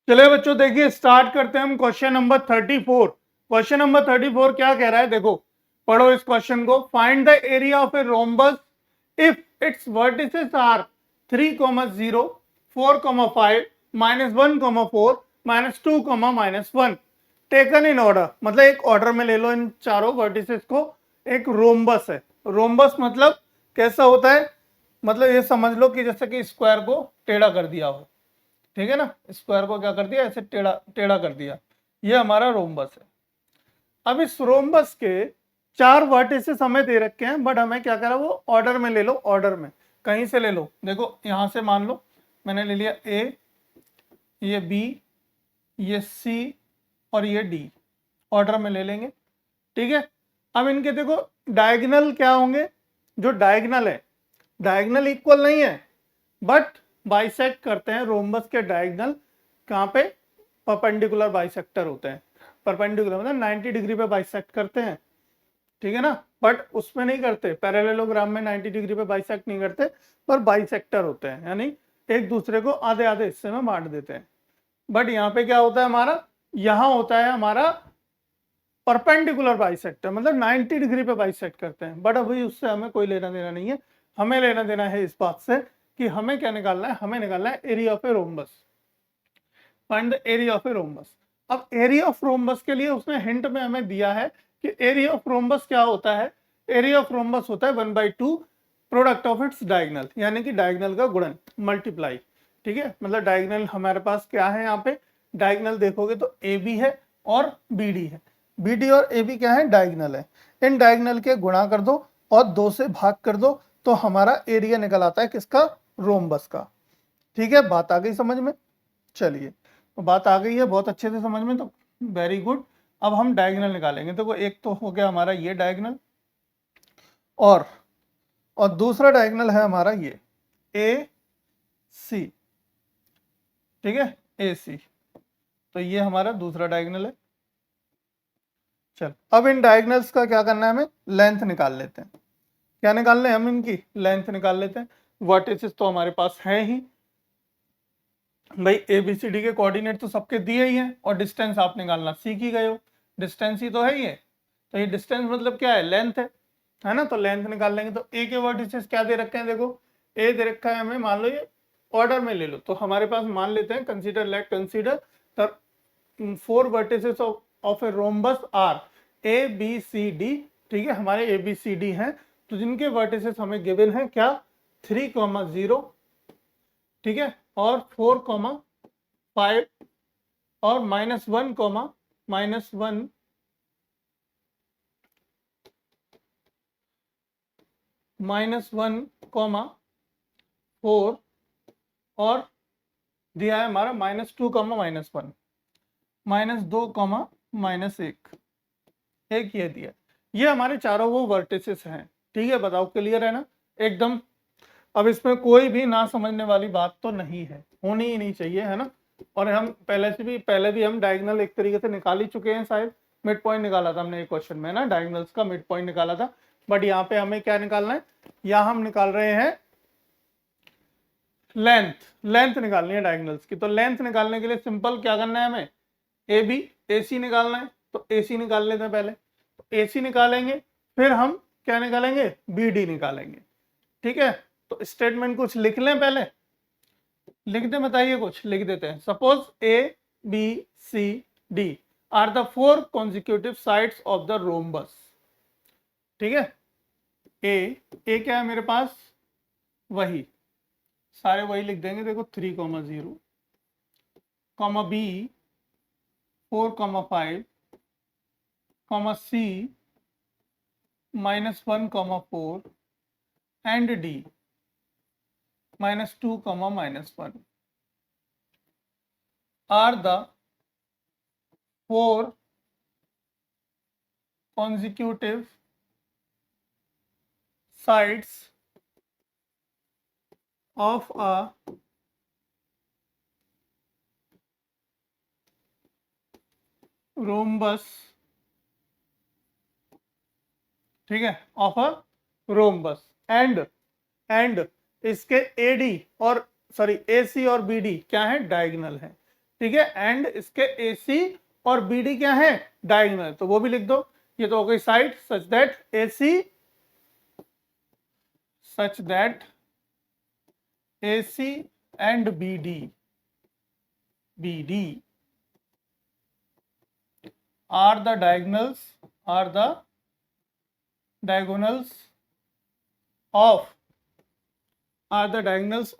चलिए बच्चों देखिए स्टार्ट करते हैं हम क्वेश्चन नंबर 34। क्वेश्चन नंबर 34 क्या कह रहा है, देखो पढ़ो इस क्वेश्चन को। Find the area of a rhombus if its vertices are 3, 0, 4, 5, -1, 4, -2, -1 taken in order. मतलब एक ऑर्डर में ले लो इन चारों वर्टिसेस को। एक रोम्बस है। रोम्बस मतलब कैसा होता है, मतलब ये समझ लो कि जैसे कि स्क्वायर को टेढ़ा कर दिया हो, ठीक है ना। स्क्वायर को क्या कर दिया, ऐसे टेढ़ा टेढ़ा कर दिया। ये हमारा रोम्बस है। अब इस रोम्बस के चार वर्टिसेस हमें दे रखे हैं, बट हमें क्या करा, वो ऑर्डर में ले लो। ऑर्डर में कहीं से ले लो, देखो यहां से मान लो मैंने ले लिया ए, ये बी, ये सी और ये डी। ऑर्डर में ले लेंगे, ठीक है। अब इनके देखो डायगोनल क्या होंगे। जो डायगोनल है, डायगोनल इक्वल नहीं है बट बाइसेक्ट करते हैं। रोम्बस के डायगोनल कहाँ पे, परपेंडिकुलर बाइसेक्टर होते हैं। परपेंडिकुलर मतलब 90 डिग्री पे बाइसेक्ट करते हैं, ठीक है ना। बट उसमें नहीं करते, पैरेललोग्राम में 90 डिग्री पे बाइसेक्ट नहीं करते, पर बाइसेक्टर होते हैं, यानी एक दूसरे को आधे आधे हिस्से में बांट देते हैं। बट यहाँ पे क्या होता है हमारा, यहाँ होता है हमारा परपेंडिकुलर बाइसेक्टर, मतलब 90 डिग्री पे बाइसेक्ट करते हैं। बट अभी उससे हमें कोई लेना देना नहीं है। हमें लेना देना है इस बात से कि हमें क्या निकालना है, हमें निकालना है area of a rhombus. Find the area of a rhombus. अब एरिया ऑफ रोम्बस के लिए उसने हिंट में हमें दिया है कि एरिया ऑफ रोम्बस क्या होता है। एरिया ऑफ रोम्बस होता है 1/2 प्रोडक्ट ऑफ इट्स डायगोनल, यानी कि डायगोनल का गुणन, मल्टीप्लाई, ठीक है। मतलब डायगोनल हमारे पास क्या है, यहाँ पे डायगोनल देखोगे तो ए बी है और बी डी है। बी डी और ए बी क्या है, डायगोनल है। इन डायगोनल के गुणा कर दो और 2 से भाग कर दो, तो हमारा एरिया निकल आता है किसका, रोम्बस का। ठीक है, बात आ गई समझ में। चलिए तो बात आ गई है बहुत अच्छे से समझ में, तो वेरी गुड। अब हम डायगोनल निकालेंगे। देखो एक तो हो गया हमारा ये डायगोनल, और दूसरा डायगोनल है हमारा ये ए सी, ठीक है, ए सी। तो ये हमारा दूसरा डायगोनल है। चल अब इन डायगोनल्स का क्या करना है, हमें लेंथ निकाल लेते हैं। क्या निकालना है, हम इनकी लेंथ निकाल लेते हैं। वर्टिसेस तो हमारे पास है ही भाई, ए बी सी डी के कोऑर्डिनेट तो सबके दिए ही हैं, और डिस्टेंस आप निकालना सीख ही गए हो। डिस्टेंस ही तो है ये। तो ये डिस्टेंस मतलब क्या है, लेंथ है ना। तो लेंथ निकाल लेंगे। तो ए के वर्टिसेस क्या दे रखे हैं, देखो ए दे रखा है हमें, मान लो ये ऑर्डर में ले लो। तो हमारे पास मान लेते हैं, consider let consider the 4 vertices of a rhombus are A B C D, ठीक है। हमारे ए बी सी डी हैं, तो जिनके वर्टिसेस हमें गिवन है क्या, 3, 0, ठीक है, और 4, 5 और -1, -1, -1, 4 और दिया है हमारा -2, -1, -2, -1, एक ये दिया। ये हमारे चारों वो वर्टिसेस हैं, ठीक है। बताओ क्लियर है ना एकदम। अब इसमें कोई भी ना समझने वाली बात तो नहीं है, होनी ही नहीं चाहिए, है ना। और हम पहले भी हम डायगोनल एक तरीके से निकाल ही चुके हैं, शायद मिड पॉइंट निकाला था हमने एक क्वेश्चन में ना, डायगोनल्स का मिड पॉइंट निकाला था। बट यहाँ पे हमें क्या निकालना है, यहाँ हम निकाल रहे हैं लेंथ निकालनी है डायगोनल्स की। तो लेंथ निकालने के लिए सिंपल क्या करना है, हमें ए बी ए सी निकालना है। तो ए सी निकाल लेते हैं पहले। तो ए सी निकालेंगे, फिर हम क्या निकालेंगे, बी डी निकालेंगे, ठीक है। तो स्टेटमेंट कुछ लिख लें, पहले लिख दे, बताइए कुछ लिख देते हैं। Suppose A B C D are the 4 consecutive sides of the rhombus, ठीक है। ए क्या है मेरे पास, वही सारे वही लिख देंगे। देखो 3, 0, B 4, 5, C -1, 4 and D -2, -1 are the 4 consecutive sides of a rhombus, ठीक है, ऑफ अ रोम्बस। एंड इसके एडी और सॉरी ए सी और बी डी क्या है, डायगोनल है। ठीक है, एंड इसके AC और BD क्या है, डायगोनल, तो वो भी लिख दो। ये तो हो गई side such that AC and BD are the diagonals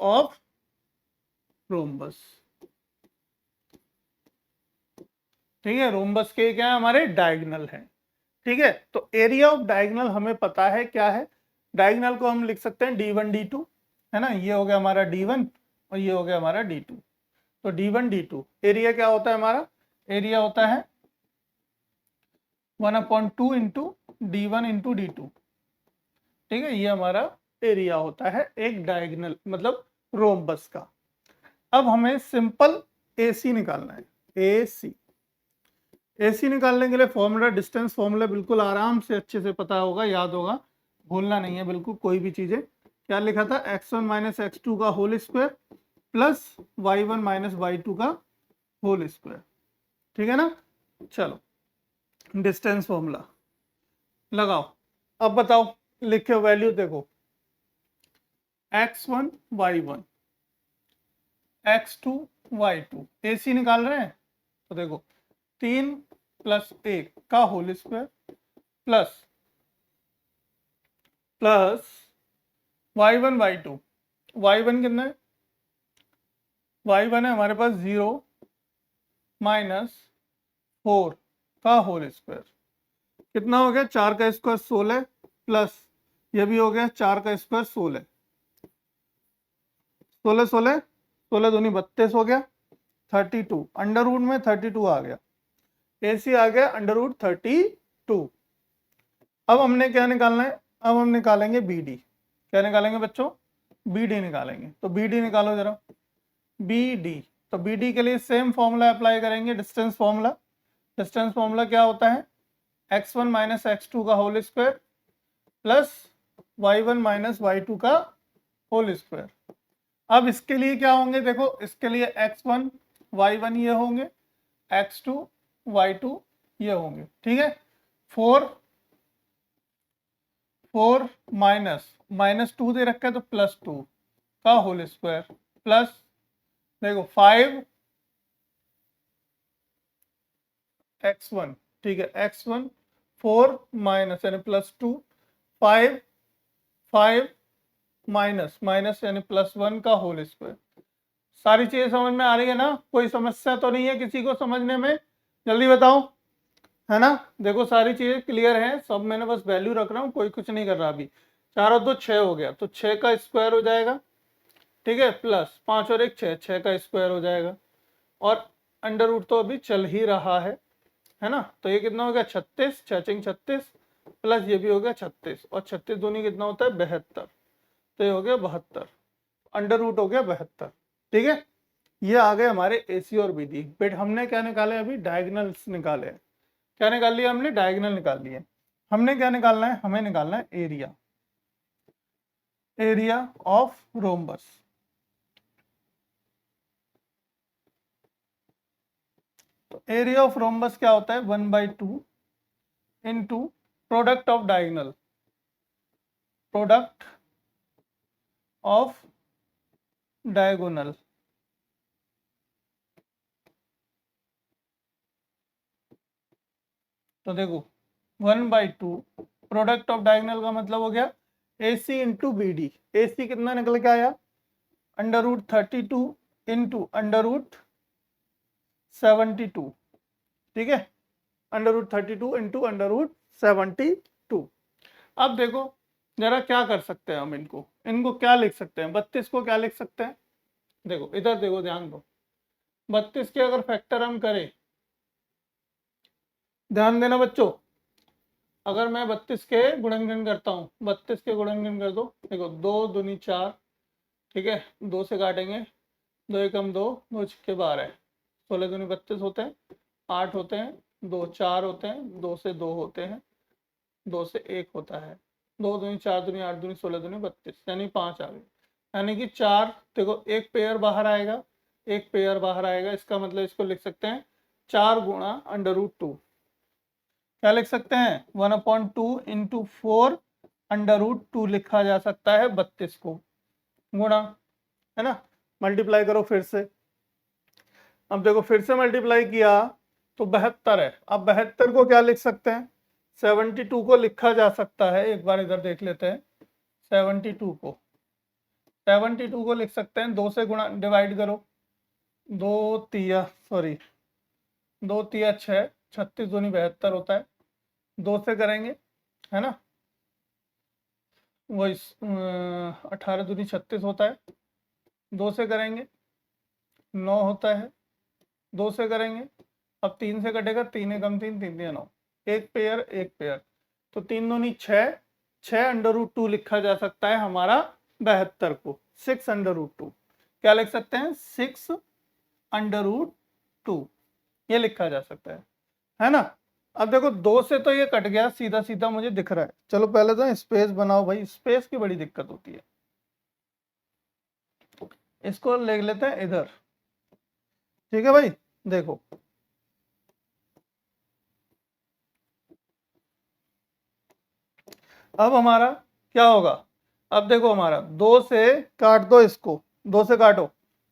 of rhombus। ठीक है, रोम्बस के क्या है, हमारे डायगोनल है। ठीक है, तो एरिया ऑफ डायगोनल हमें पता है क्या है, डायगोनल को हम लिख सकते हैं D1 D2, है ना, ये हो गया हमारा D1 और ये हो गया हमारा D2। तो D1 D2 एरिया क्या होता है हमारा, एरिया होता है 1/2 इंटू D1 इंटू D2। ठीक है, ये हमारा एरिया होता है एक डायगोनल मतलब रोम्बस का। अब हमें सिंपल AC निकालना है, AC निकालने के लिए फॉर्मूला, डिस्टेंस फॉर्मूला बिल्कुल आराम से अच्छे से पता होगा, याद होगा, भूलना नहीं है बिल्कुल कोई भी चीजें। क्या लिखा था, x1 माइनस x2 का whole square plus y1 minus y2 का होल स्क्वायर। ठीक है ना, चलो डिस्टेंस फॉर्मूला लगाओ। अब बताओ, लिखे वैल्यू देखो, x1 y1 x2 y2 AC निकाल रहे हैं, तो देखो 3 प्लस 1 का whole square plus y1 y1 कितना है, y1 है हमारे पास 0 माइनस 4 का होल स्क्वायर, कितना हो गया, 4 का स्क्वायर 16 प्लस ये भी हो गया 4 का स्क्वायर 16, 16 दूनी 32 हो गया, 32 अंडर रूट में 32 आ गया, AC आ गया अंडर रूट 32। अब हमने क्या निकालना है, अब हम निकालेंगे BD। क्या निकालेंगे बच्चों, BD निकालेंगे। तो BD निकालो जरा, BD, तो BD के लिए सेम फॉर्मूला अप्लाई करेंगे, डिस्टेंस फॉर्मूला। डिस्टेंस फॉर्मूला क्या होता है, x1 माइनस x2 का whole square plus y1 minus y2 का होल स्क्वायर। अब इसके लिए क्या होंगे, देखो इसके लिए x1 y1 ये होंगे, x2 y2 ये होंगे। ठीक है, 4 माइनस 2 दे रखा है तो प्लस 2 का होल स्क्वायर प्लस देखो 5 x1। ठीक है, x1 4 माइनस यानी प्लस 2 5 माइनस यानी प्लस 1 का होल स्क्वायर। सारी चीजें समझ में आ रही है ना, कोई समस्या तो नहीं है किसी को समझने में, जल्दी बताओ, है ना। देखो सारी चीजें क्लियर हैं, सब मैंने बस वैल्यू रख रहा हूँ, कोई कुछ नहीं कर रहा अभी। 4 और 2 6 हो गया, तो 6 का स्क्वायर हो जाएगा। ठीक है, प्लस 5 और 1 6, 6 का स्क्वायर हो जाएगा, और अंडर रूट तो अभी चल ही रहा है ना। तो ये कितना हो गया 36, 36 प्लस ये भी हो गया 36, और 36 दूनी कितना होता है 72, तो ये हो गया 72, अंडर रूट हो गया 72। ठीक है, ये आ गए हमारे AC और BD। बट हमने क्या निकाले, अभी डायगोनल्स निकाले हैं। क्या निकाल लिया हमने, डायगोनल निकाल लिए। हमने क्या निकालना है, हमें निकालना है एरिया ऑफ रोम्बस। तो एरिया ऑफ रोम्बस क्या होता है, 1/2 into product of diagonal, product of diagonal. तो देखो 1/2 प्रोडक्ट ऑफ डायगोनल का मतलब हो गया AC इंटू BD। AC कितना निकल के आया, under root 32 into under root 72। ठीक है, under root 32 into under root 72। अब देखो जरा क्या कर सकते हैं हम, इनको क्या लिख सकते हैं, 32 को क्या लिख सकते हैं, देखो इधर देखो, ध्यान दो, 32 के अगर फैक्टर हम करें, ध्यान देना बच्चों, अगर मैं 32 के गुणनखंड करता हूँ, 32 के गुणनखंड कर दो, देखो 2 दूनी 4, ठीक है, 2 से काटेंगे, 2 एकम 2, 2 छक्के 12, 16 दूनी 32 होते हैं, 8 होते हैं, 2 4 होते हैं, 2 से 2 होते हैं, 2 से 1 होता है, 2 दूनी 4 दूनी 8 दूनी 16 दूनी 32, यानी 5 आ गए। यानी कि 4, देखो एक पेयर बाहर आएगा, एक पेयर बाहर आएगा, इसका मतलब इसको लिख सकते हैं 4 गुणा √2। क्या लिख सकते हैं 1/2 इंटू 4 √2 लिखा जा सकता है 32 को, गुणा, है ना। मल्टीप्लाई करो फिर से, अब देखो फिर से मल्टीप्लाई किया तो 72 है। अब 72 को क्या लिख सकते हैं 72 को लिखा जा सकता है, एक बार इधर देख लेते हैं। 72 को लिख सकते हैं 2 से गुणा डिवाइड करो, 2 तिया 6, 36 दूनी 72 होता है, 2 से करेंगे, है ना। वही 18 दूनी 36 होता है, 2 से करेंगे 9 होता है, 2 से करेंगे, अब 3 से कटेगा, 3 एकम 3, 3 3 9, एक पेयर, तो 3 दूनी 6, 6 √2 लिखा जा सकता है हमारा 72 को, 6 √2। क्या लिख सकते हैं 6 √2, ये लिखा जा सकता है ना। अब देखो 2 से तो ये कट गया, सीधा सीधा मुझे दिख रहा है। चलो पहले तो स्पेस बनाओ भाई, स्पेस की बड़ी दिक्कत होती है। इसको ले लेते हैं इधर, ठीक है भाई। देखो अब हमारा क्या होगा, अब देखो हमारा 2 से काट दो इसको, 2 से काटो,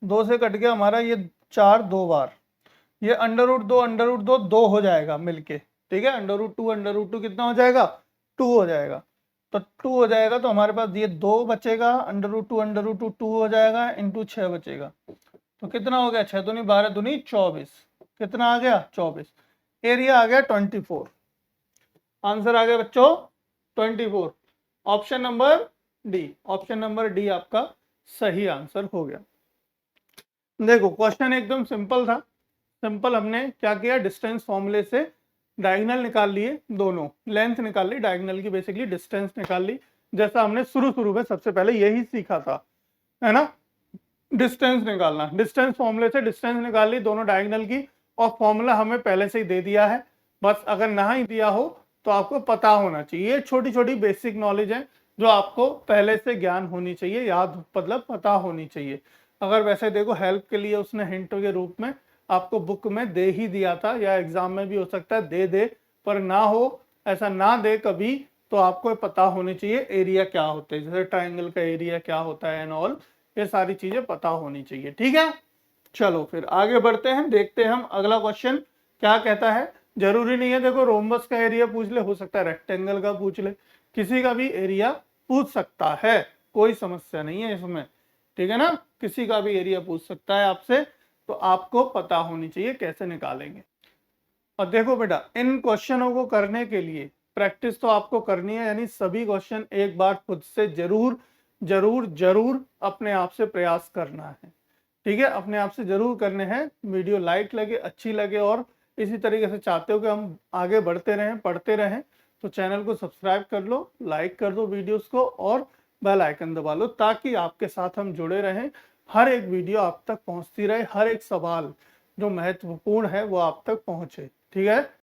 2 से कट गया हमारा ये 4 2 बार, ये √2 2 हो जाएगा मिलके, ठीक है। √2 कितना हो जाएगा 2 हो जाएगा, तो 2 हो जाएगा तो हमारे पास ये 2 बचेगा, √2 2 हो जाएगा, इंटू 6 बचेगा, तो कितना हो गया 6 दूनी 12 दूनी 24, कितना आ गया 24, एरिया आ गया 24, आंसर आ गया बच्चों 24। ऑप्शन नंबर डी आपका सही आंसर हो गया। देखो क्वेश्चन एकदम सिंपल था, सिंपल हमने क्या किया, डिस्टेंस फॉर्मूले से डायगोनल निकाल लिए, दोनों लेंथ निकाल ली, डायगोनल की बेसिकली डिस्टेंस निकाल ली, जैसा हमने शुरू में सबसे पहले यही सीखा था, है ना। डिस्टेंस निकालना, डिस्टेंस फॉर्मूले से डिस्टेंस निकाल ली दोनों डायगोनल की, और फॉर्मूला हमें पहले से ही दे दिया है, बस अगर ना ही दिया हो तो आपको पता होना चाहिए। ये छोटी छोटी बेसिक नॉलेज है जो आपको पहले से ज्ञान होनी चाहिए, याद मतलब पता होनी चाहिए। अगर वैसे देखो हेल्प के लिए उसने हिंट के रूप में आपको बुक में दे ही दिया था, या एग्जाम में भी हो सकता है दे पर ना हो, ऐसा ना दे कभी, तो आपको पता होनी चाहिए एरिया क्या होते हैं, जैसे ट्राइंगल का एरिया क्या होता है एंड ऑल, ये सारी चीजें पता होनी चाहिए, ठीक है। चलो फिर आगे बढ़ते हैं, देखते हैं हम अगला क्वेश्चन क्या कहता है। जरूरी नहीं है देखो रोम्बस का एरिया पूछ ले, हो सकता है रेक्टेंगल का पूछ ले, किसी का भी एरिया पूछ सकता है, कोई समस्या नहीं है इसमें, ठीक है ना। किसी का भी एरिया पूछ सकता है आपसे, तो आपको पता होनी चाहिए कैसे निकालेंगे। और देखो बेटा इन क्वेश्चनों को करने के लिए प्रैक्टिस तो आपको करनी है, यानी सभी क्वेश्चन एक बार खुद से जरूर अपने आप से प्रयास करना है, ठीक है। अपने आप से जरूर करने हैं। वीडियो लाइक लगे, अच्छी लगे, और इसी तरीके से चाहते हो कि हम आगे बढ़ते रहें, पढ़ते रहें, तो चैनल को सब्सक्राइब कर लो, लाइक कर दो वीडियोस को, और बेल आइकन दबा लो, ताकि आपके साथ हम जुड़े रहें, हर एक वीडियो आप तक पहुंचती रहे, हर एक सवाल जो महत्वपूर्ण है वो आप तक पहुंचे, ठीक है।